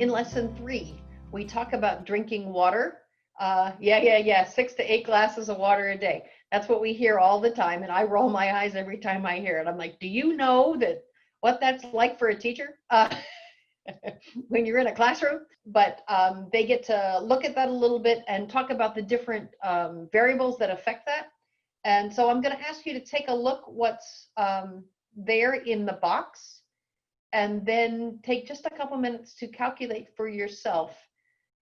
In lesson 3, we talk about drinking water. Yeah, 6 to 8 glasses of water a day. That's what we hear all the time, and I roll my eyes every time I hear it. I'm like, do you know that what that's like for a teacher when you're in a classroom? But they get to look at that a little bit and talk about the different variables that affect that. And so I'm going to ask you to take a look what's there in the box, and then take just a couple minutes to calculate for yourself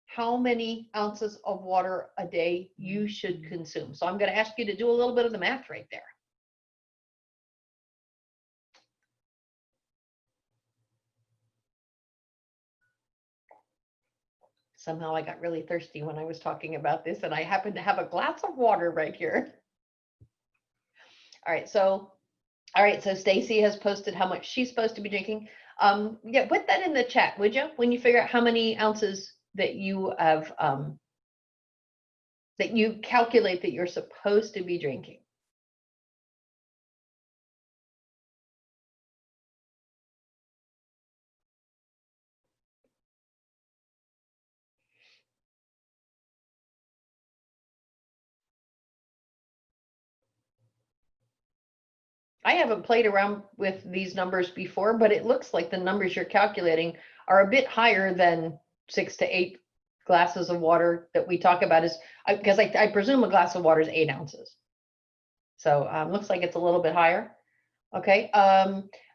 how many ounces of water a day you should consume. So I'm going to ask you to do a little bit of the math right there. Somehow I got really thirsty when I was talking about this, and I happen to have a glass of water right here. All right, so Stacy has posted how much she's supposed to be drinking. Yeah, put that in the chat, would you? When you figure out how many ounces that you have, that you calculate that you're supposed to be drinking. I haven't played around with these numbers before, but it looks like the numbers you're calculating are a bit higher than 6 to 8 glasses of water that we talk about, is because I presume a glass of water is 8 ounces. So looks like it's a little bit higher. Okay,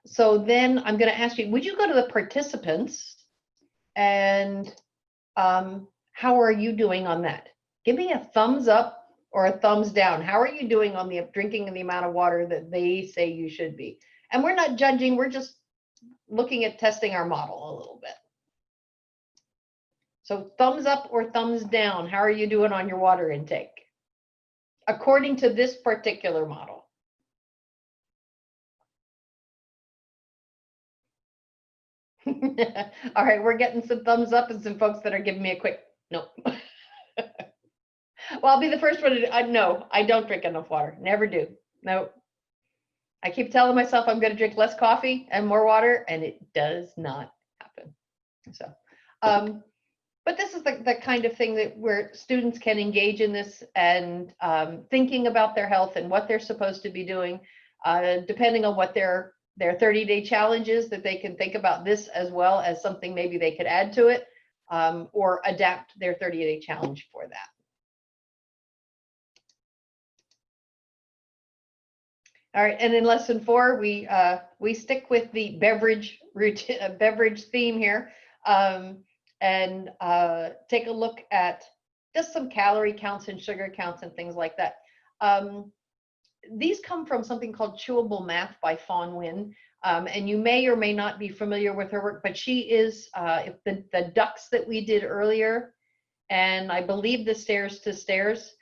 so then I'm going to ask you, would you go to the participants and how are you doing on that? Give me a thumbs up or a thumbs down. How are you doing on the drinking and the amount of water that they say you should be? And we're not judging, we're just looking at testing our model a little bit. So thumbs up or thumbs down, how are you doing on your water intake according to this particular model? All right, we're getting some thumbs up and some folks that are giving me a quick nope. Well, I'll be the first one to no, I don't drink enough water. Never do. Nope. I keep telling myself I'm going to drink less coffee and more water, and it does not happen. So, but this is the kind of thing that where students can engage in this and thinking about their health and what they're supposed to be doing, depending on what their 30-day challenge is, that they can think about this as well as something maybe they could add to it, or adapt their 30-day challenge for that. All right, and in lesson 4, we stick with the beverage routine, beverage theme here, and take a look at just some calorie counts and sugar counts and things like that. These come from something called Chewable Math by Fawn Nguyen, and you may or may not be familiar with her work, but she is the ducks that we did earlier, and I believe the stairs to stairs,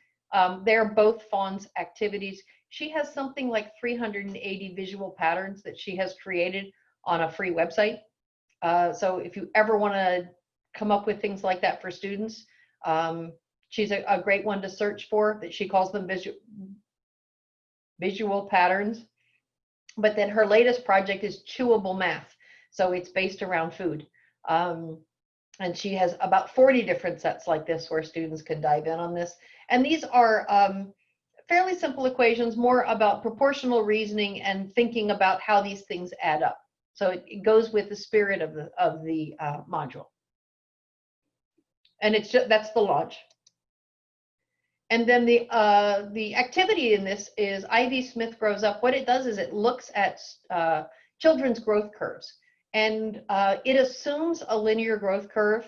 they're both Fawn's activities. She has something like 380 visual patterns that she has created on a free website. So if you ever want to come up with things like that for students, she's a great one to search for, that she calls them visual patterns. But then her latest project is Chewable Math. So it's based around food. And she has about 40 different sets like this where students can dive in on this. And these are fairly simple equations, more about proportional reasoning and thinking about how these things add up. So it goes with the spirit of the module. And it's just, that's the launch. And then the activity in this is Ivy Smith Grows Up. What it does is it looks at children's growth curves. And it assumes a linear growth curve,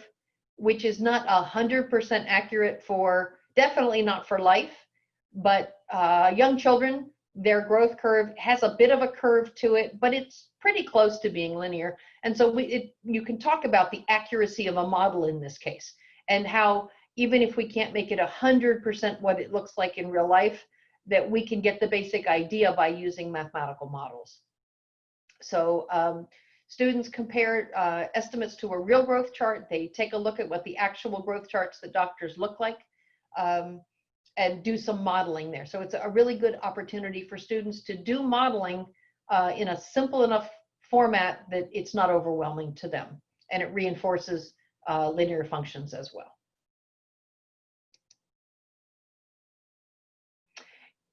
which is not 100% accurate for, definitely not for life, but young children, their growth curve has a bit of a curve to it, but it's pretty close to being linear. And so you can talk about the accuracy of a model in this case, and how even if we can't make it 100% what it looks like in real life, that we can get the basic idea by using mathematical models. So students compare estimates to a real growth chart. They take a look at what the actual growth charts that doctors look like, and do some modeling there. So it's a really good opportunity for students to do modeling in a simple enough format that it's not overwhelming to them, and it reinforces linear functions as well.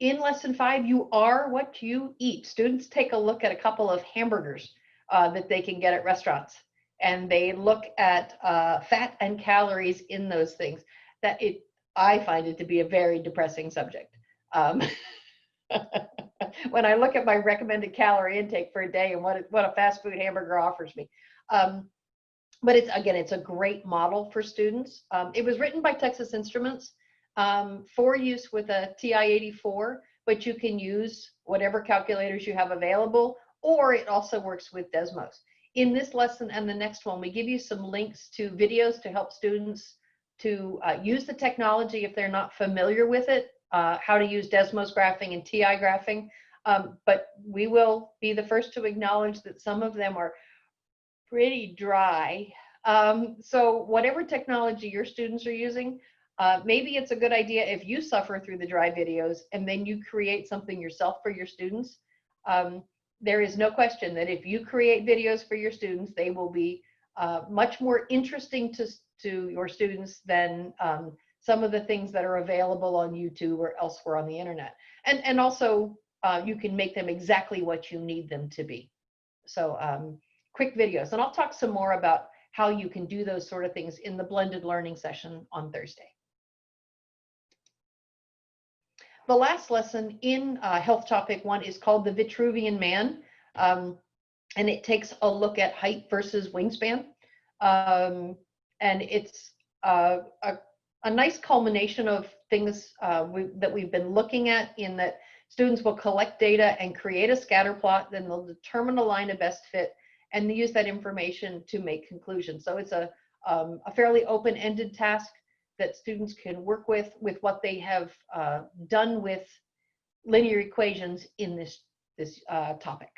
In lesson 5, you are what you eat. Students take a look at a couple of hamburgers that they can get at restaurants, and they look at fat and calories in those things. I find it to be a very depressing subject. When I look at my recommended calorie intake for a day and what a fast food hamburger offers me. But it's a great model for students. It was written by Texas Instruments for use with a TI-84, but you can use whatever calculators you have available, or it also works with Desmos. In this lesson and the next one, we give you some links to videos to help students to use the technology if they're not familiar with it, how to use Desmos graphing and TI graphing. But we will be the first to acknowledge that some of them are pretty dry. So whatever technology your students are using, maybe it's a good idea if you suffer through the dry videos and then you create something yourself for your students. There is no question that if you create videos for your students, they will be much more interesting to your students than some of the things that are available on YouTube or elsewhere on the internet. And also, you can make them exactly what you need them to be. So quick videos. And I'll talk some more about how you can do those sort of things in the blended learning session on Thursday. The last lesson in Health Topic 1 is called the Vitruvian Man, and it takes a look at height versus wingspan. And it's a nice culmination of things that we've been looking at, in that students will collect data and create a scatter plot, then they'll determine a line of best fit, and they use that information to make conclusions. So it's a fairly open-ended task that students can work with what they have done with linear equations in this topic.